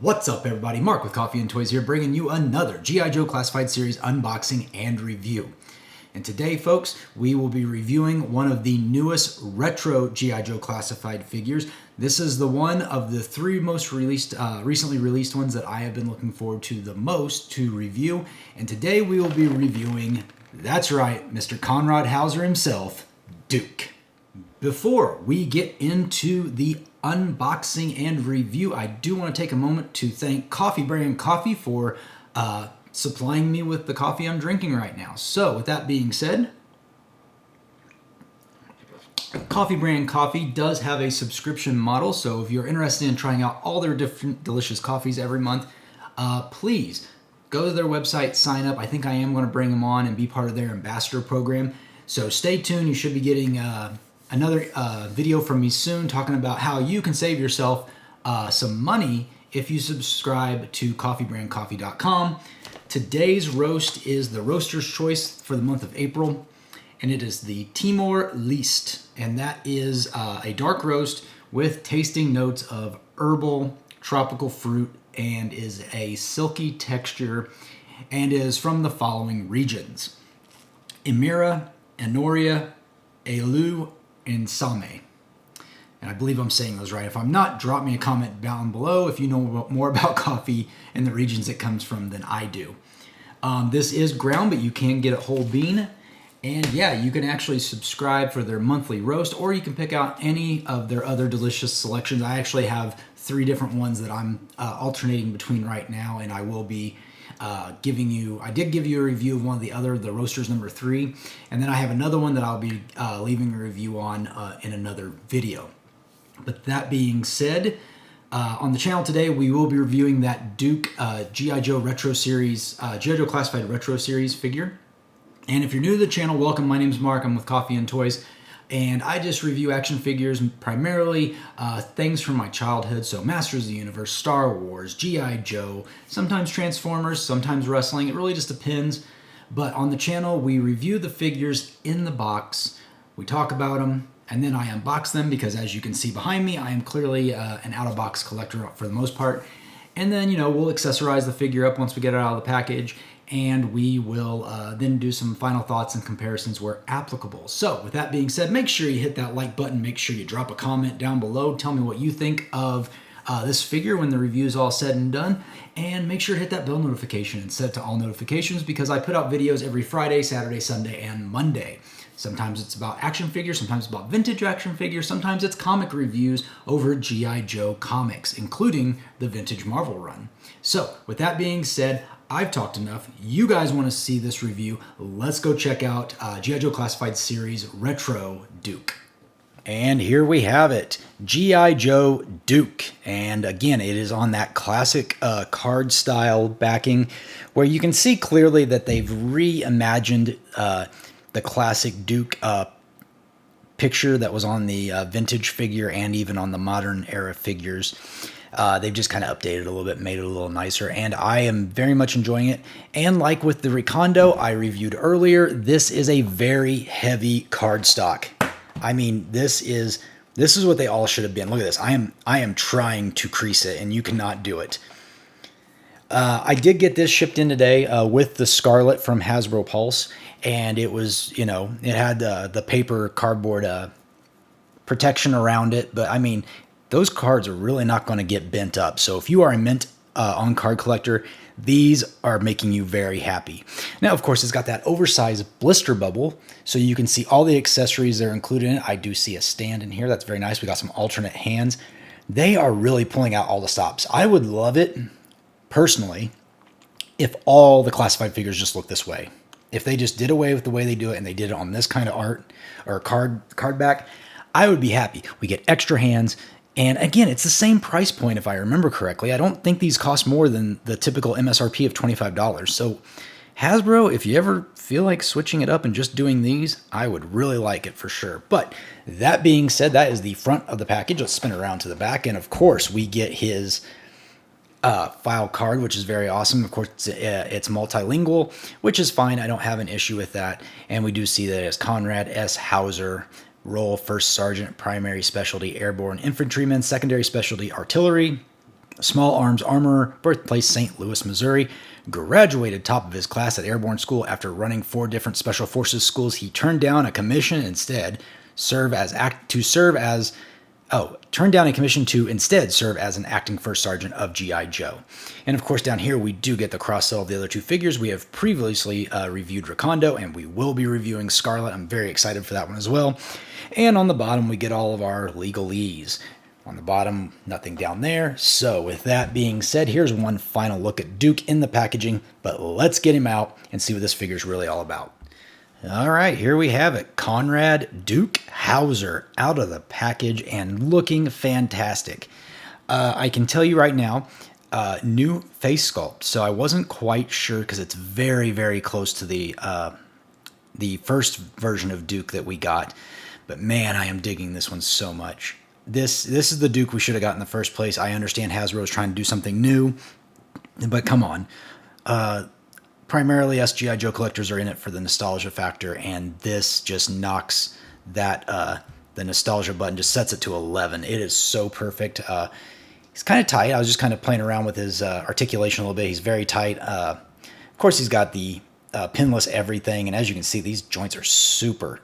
What's up, everybody? Mark with Coffee&Toys here, bringing you another G.I. Joe Classified Series unboxing and review. And today, folks, we will be reviewing one of the newest retro G.I. Joe Classified figures. This is the one of the three most recently released ones that I have been looking forward to the most to review. And today we will be reviewing, that's right, Mr. Conrad Hauser himself, Duke. Before we get into the unboxing and review, I do want to take a moment to thank Coffee Brand Coffee for supplying me with the coffee I'm drinking right now. So with that being said, Coffee Brand Coffee does have a subscription model, so if you're interested in trying out all their different delicious coffees every month, please go to their website, sign up. I think I am going to bring them on and be part of their ambassador program. So stay tuned. You should be getting another video from me soon talking about how you can save yourself some money if you subscribe to coffeebrandcoffee.com. Today's roast is the Roaster's Choice for the month of April, and it is the Timor Leste, and that is a dark roast with tasting notes of herbal, tropical fruit, and is a silky texture, and is from the following regions: Emira, Anoria, Elu, and Same. And I believe I'm saying those right. If I'm not, drop me a comment down below if you know more about coffee and the regions it comes from than I do. This is ground, but you can get it whole bean. And yeah, you can actually subscribe for their monthly roast, or you can pick out any of their other delicious selections. I actually have 3 different ones that I'm alternating between right now, and I will be I did give you a review of one of the Roasters number 3, and then I have another one that I'll be leaving a review on in another video. But that being said, on the channel today, we will be reviewing that Duke G.I. Joe Retro Series, G.I. Joe Classified Retro Series figure. And if you're new to the channel, welcome. My name is Mark. I'm with Coffee&Toys. And I just review action figures, primarily things from my childhood. So Masters of the Universe, Star Wars, G.I. Joe, sometimes Transformers, sometimes wrestling. It really just depends. But on the channel, we review the figures in the box. We talk about them, and then I unbox them because, as you can see behind me, I am clearly an out-of-box collector for the most part. And then, we'll accessorize the figure up once we get it out of the package, and we will then do some final thoughts and comparisons where applicable. So with that being said, make sure you hit that like button. Make sure you drop a comment down below. Tell me what you think of this figure when the review is all said and done. And make sure to hit that bell notification and set it to all notifications, because I put out videos every Friday, Saturday, Sunday, and Monday. Sometimes it's about action figures, sometimes it's about vintage action figures, sometimes it's comic reviews over G.I. Joe comics, including the vintage Marvel run. So with that being said, I've talked enough. You guys want to see this review. Let's go check out G.I. Joe Classified Series Retro Duke. And here we have it, G.I. Joe Duke. And again, it is on that classic card style backing, where you can see clearly that they've reimagined the classic Duke picture that was on the vintage figure and even on the modern era figures. They've just kind of updated it a little bit, made it a little nicer, and I am very much enjoying it. And like with the Recondo I reviewed earlier, this is a very heavy cardstock. I mean, this is what they all should have been. Look at this. I am trying to crease it, and you cannot do it. I did get this shipped in today with the Scarlet from Hasbro Pulse, and it was, it had the paper cardboard protection around it, but I mean, those cards are really not going to get bent up. So if you are a mint on card collector, these are making you very happy. Now, of course, it's got that oversized blister bubble, so you can see all the accessories that are included in it. I do see a stand in here. That's very nice. We got some alternate hands. They are really pulling out all the stops. I would love it, personally, if all the classified figures just look this way. If they just did away with the way they do it and they did it on this kind of art or card back, I would be happy. We get extra hands. And again, it's the same price point if I remember correctly. I don't think these cost more than the typical MSRP of $25. So Hasbro, if you ever feel like switching it up and just doing these, I would really like it for sure. But that being said, that is the front of the package. Let's spin it around to the back. And of course, we get his file card, which is very awesome. Of course, it's multilingual, which is fine. I don't have an issue with that. And we do see that it's Conrad S. Hauser, role First Sergeant, primary specialty airborne infantryman, secondary specialty artillery. Small Arms Armorer, birthplace St. Louis, Missouri. Graduated top of his class at Airborne School after running 4 different Special Forces schools. He turned down a commission turned down a commission to instead serve as an acting first sergeant of G.I. Joe. And of course, down here we do get the cross-sell of the other 2 figures. We have previously reviewed Recondo, and we will be reviewing Scarlet. I'm very excited for that one as well. And on the bottom, we get all of our legalese. On the bottom, nothing down there. So with that being said, here's one final look at Duke in the packaging, but let's get him out and see what this figure is really all about. All right, here we have it. Conrad Duke Hauser out of the package and looking fantastic. I can tell you right now, new face sculpt. So I wasn't quite sure because it's very, very close to the first version of Duke that we got. But man, I am digging this one so much. This is the Duke we should have got in the first place. I understand Hasbro is trying to do something new, but come on. Primarily, us G.I. Joe collectors are in it for the nostalgia factor, and this just knocks that the nostalgia button, just sets it to 11. It is so perfect. He's kind of tight. I was just kind of playing around with his articulation a little bit. He's very tight. Of course, he's got the pinless everything, and as you can see, these joints are super.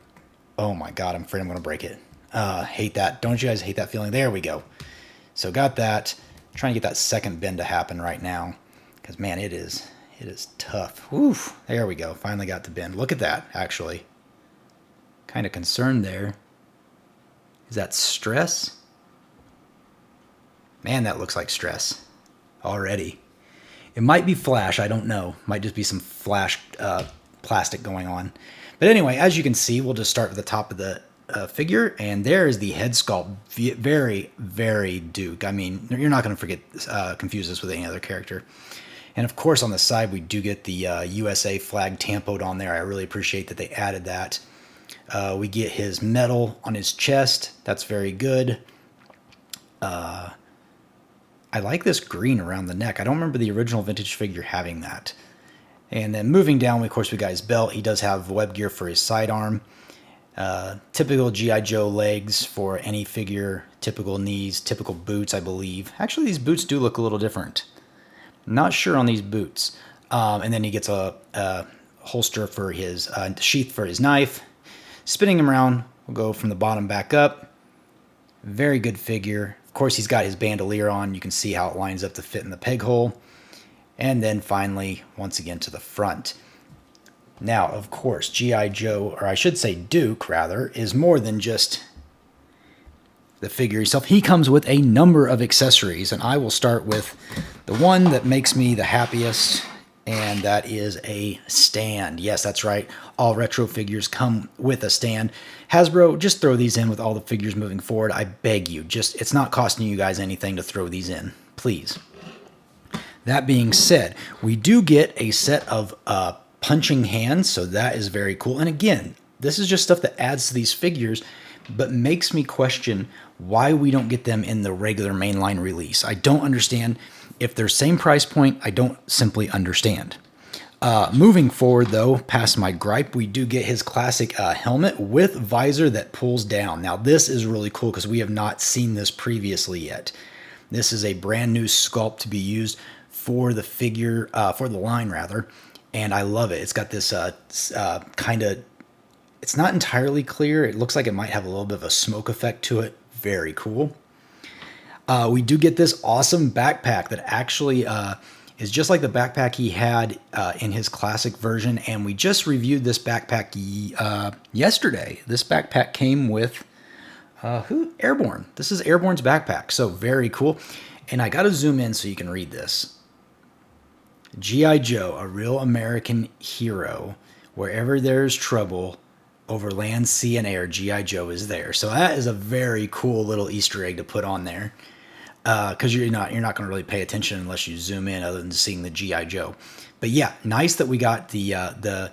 Oh my God, I'm afraid I'm going to break it. Hate that. Don't you guys hate that feeling? There we go. So got that. Trying to get that second bend to happen right now, because man, it is tough. Oof. There we go. Finally got the bend. Look at that, actually. Kind of concerned there. Is that stress? Man, that looks like stress already. It might be flash. I don't know. Might just be some flash plastic going on. But anyway, as you can see, we'll just start at the top of the figure, and there is the head sculpt. Very, very Duke. I mean, you're not going to confuse this with any other character. And of course, on the side, we do get the USA flag tampoed on there. I really appreciate that they added that. We get his medal on his chest. That's very good. I like this green around the neck. I don't remember the original vintage figure having that. And then moving down, of course, we got his belt. He does have web gear for his sidearm. Typical G.I. Joe legs for any figure. Typical knees, typical boots, I believe. Actually, these boots do look a little different. Not sure on these boots. And then he gets a holster for his sheath for his knife. Spinning him around, we'll go from the bottom back up. Very good figure. Of course, he's got his bandolier on. You can see how it lines up to fit in the peg hole. And then finally, once again, to the front. Now, of course, G.I. Joe, or I should say Duke, rather, is more than just the figure itself. He comes with a number of accessories, and I will start with the one that makes me the happiest, and that is a stand. Yes, that's right. All retro figures come with a stand. Hasbro, just throw these in with all the figures moving forward. I beg you. It's not costing you guys anything to throw these in. Please. That being said, we do get a set of punching hands, so that is very cool. And again, this is just stuff that adds to these figures, but makes me question why we don't get them in the regular mainline release. I don't understand. If they're same price point, I don't simply understand. Moving forward, though, past my gripe, we do get his classic helmet with visor that pulls down. Now, this is really cool because we have not seen this previously yet. This is a brand new sculpt to be used for the figure, for the line, rather. And I love it. It's got this kind of, it's not entirely clear. It looks like it might have a little bit of a smoke effect to it. Very cool. We do get this awesome backpack that actually is just like the backpack he had in his classic version. And we just reviewed this backpack yesterday. This backpack came with Airborne. This is Airborne's backpack. So very cool. And I got to zoom in so you can read this. G.I. Joe, a real American hero. Wherever there's trouble, over land, sea, and air, G.I. Joe is there. So that is a very cool little Easter egg to put on there. Because you're not going to really pay attention unless you zoom in, other than seeing the G.I. Joe. But yeah, nice that we got the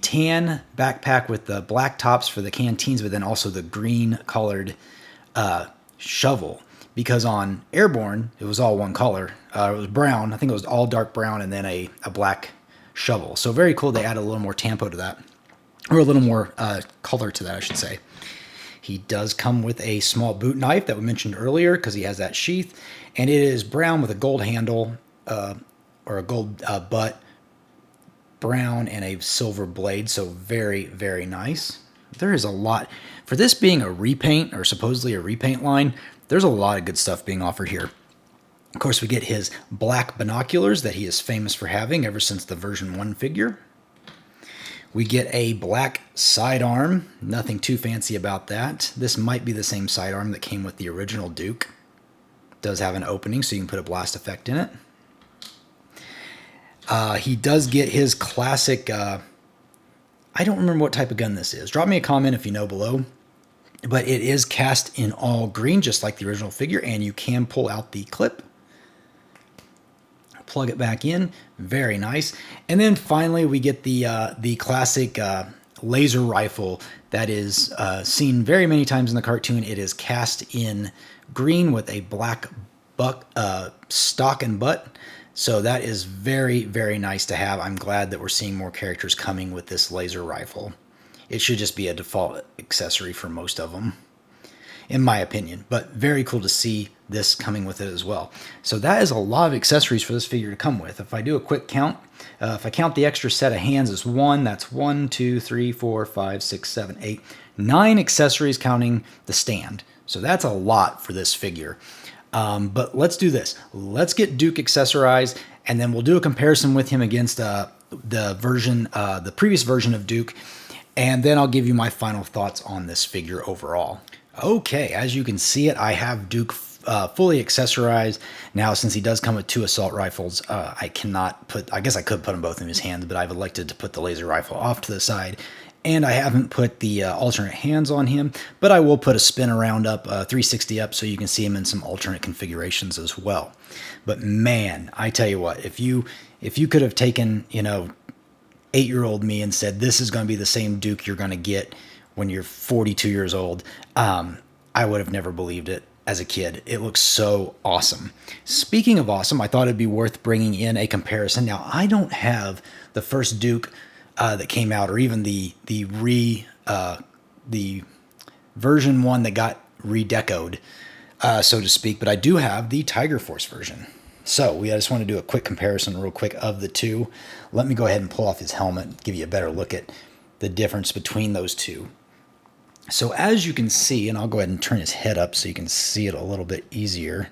tan backpack with the black tops for the canteens, but then also the green colored shovel. Because on Airborne, it was all one color. It was brown. I think it was all dark brown and then a black shovel. So very cool. They added a little more tampo to that. Or a little more color to that, I should say. He does come with a small boot knife that we mentioned earlier because he has that sheath, and it is brown with a gold handle or a gold butt, brown, and a silver blade, so very, very nice. There is a lot. For this being a repaint, or supposedly a repaint line, there's a lot of good stuff being offered here. Of course, we get his black binoculars that he is famous for having ever since the version 1 figure. We get a black sidearm, nothing too fancy about that. This might be the same sidearm that came with the original Duke. It does have an opening so you can put a blast effect in it. He does get his classic, I don't remember what type of gun this is. Drop me a comment if you know below. But it is cast in all green, just like the original figure, and you can pull out the clip. Plug it back in. Very nice. And then finally we get the classic laser rifle that is seen very many times in the cartoon. It is cast in green with a black stock and butt. So that is very, very nice to have. I'm glad that we're seeing more characters coming with this laser rifle. It should just be a default accessory for most of them, in my opinion. But very cool to see this coming with it as well. So that is a lot of accessories for this figure to come with. If I do a quick count, if I count the extra set of hands as one, that's 1, 2, 3, 4, 5, 6, 7, 8, 9 accessories counting the stand. So that's a lot for this figure. But let's do this. Let's get Duke accessorized, and then we'll do a comparison with him against the previous version of Duke, and then I'll give you my final thoughts on this figure overall. Okay, as you can see it, I have Duke fully accessorized. Now, since he does come with 2 assault rifles, I guess I could put them both in his hands, but I've elected to put the laser rifle off to the side. And I haven't put the alternate hands on him, but I will put a spin around up, 360 up, so you can see him in some alternate configurations as well. But man, I tell you what, if you could have taken, 8-year-old me and said, this is going to be the same Duke you're going to get when you're 42 years old, I would have never believed it as a kid. It looks so awesome. Speaking of awesome, I thought it'd be worth bringing in a comparison. Now, I don't have the first Duke that came out, or even the version 1 that got redecoed, so to speak, but I do have the Tiger Force version. So I just want to do a quick comparison real quick of the two. Let me go ahead and pull off his helmet, give you a better look at the difference between those two. So as you can see, and I'll go ahead and turn his head up so you can see it a little bit easier.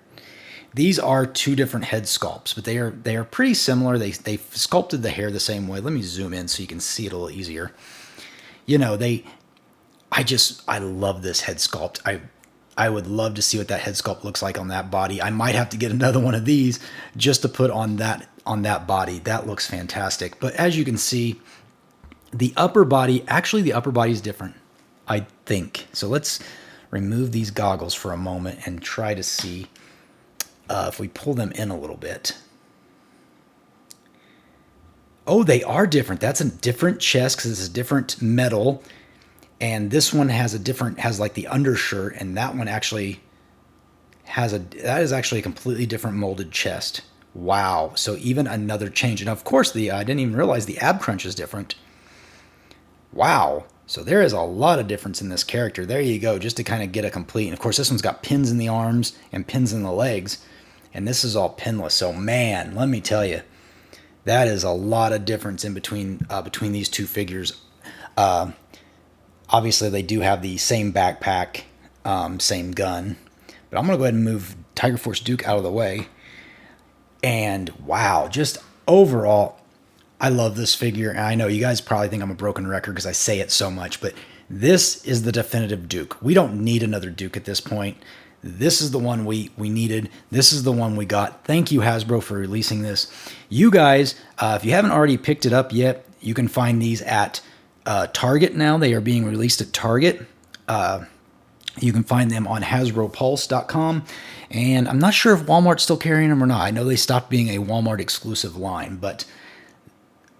These are 2 different head sculpts, but they are pretty similar. They sculpted the hair the same way. Let me zoom in so you can see it a little easier. I love this head sculpt. I would love to see what that head sculpt looks like on that body. I might have to get another one of these just to put on that body. That looks fantastic. But as you can see, the upper body is different, I think. So let's remove these goggles for a moment and try to see if we pull them in a little bit. Oh, they are different. That's a different chest because it's a different metal. And this one has like the undershirt, and that one actually that is actually a completely different molded chest. Wow. So even another change. And of course, I didn't even realize the ab crunch is different. Wow. So there is a lot of difference in this character. There you go, just to kind of get a complete. And of course, this one's got pins in the arms and pins in the legs, and this is all pinless. So man, let me tell you, that is a lot of difference in between these two figures. Obviously, they do have the same backpack, same gun. But I'm going to go ahead and move Tiger Force Duke out of the way. And wow, just overall, I love this figure. And I know you guys probably think I'm a broken record because I say it so much, but this is the definitive Duke. We don't need another Duke at this point. This is the one we needed. This is the one we got. Thank you, Hasbro, for releasing this. You guys, if you haven't already picked it up yet, you can find these at Target now. They are being released at Target. You can find them on HasbroPulse.com. And I'm not sure if Walmart's still carrying them or not. I know they stopped being a Walmart exclusive line, but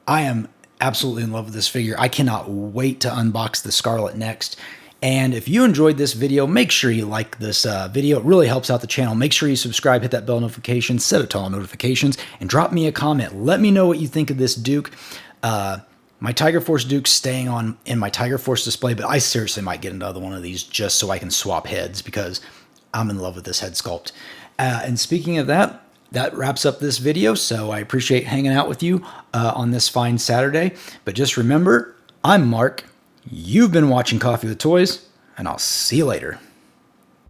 I am absolutely in love with this figure. I cannot wait to unbox the Scarlet next. And if you enjoyed this video, make sure you like this video. It really helps out the channel. Make sure you subscribe, hit that bell notification, set it to all notifications, and drop me a comment. Let me know what you think of this Duke. My Tiger Force Duke's staying on in my Tiger Force display, but I seriously might get another one of these just so I can swap heads because I'm in love with this head sculpt. And speaking of that, that wraps up this video. So I appreciate hanging out with you on this fine Saturday. But just remember, I'm Mark. You've been watching Coffee with Toys, and I'll see you later.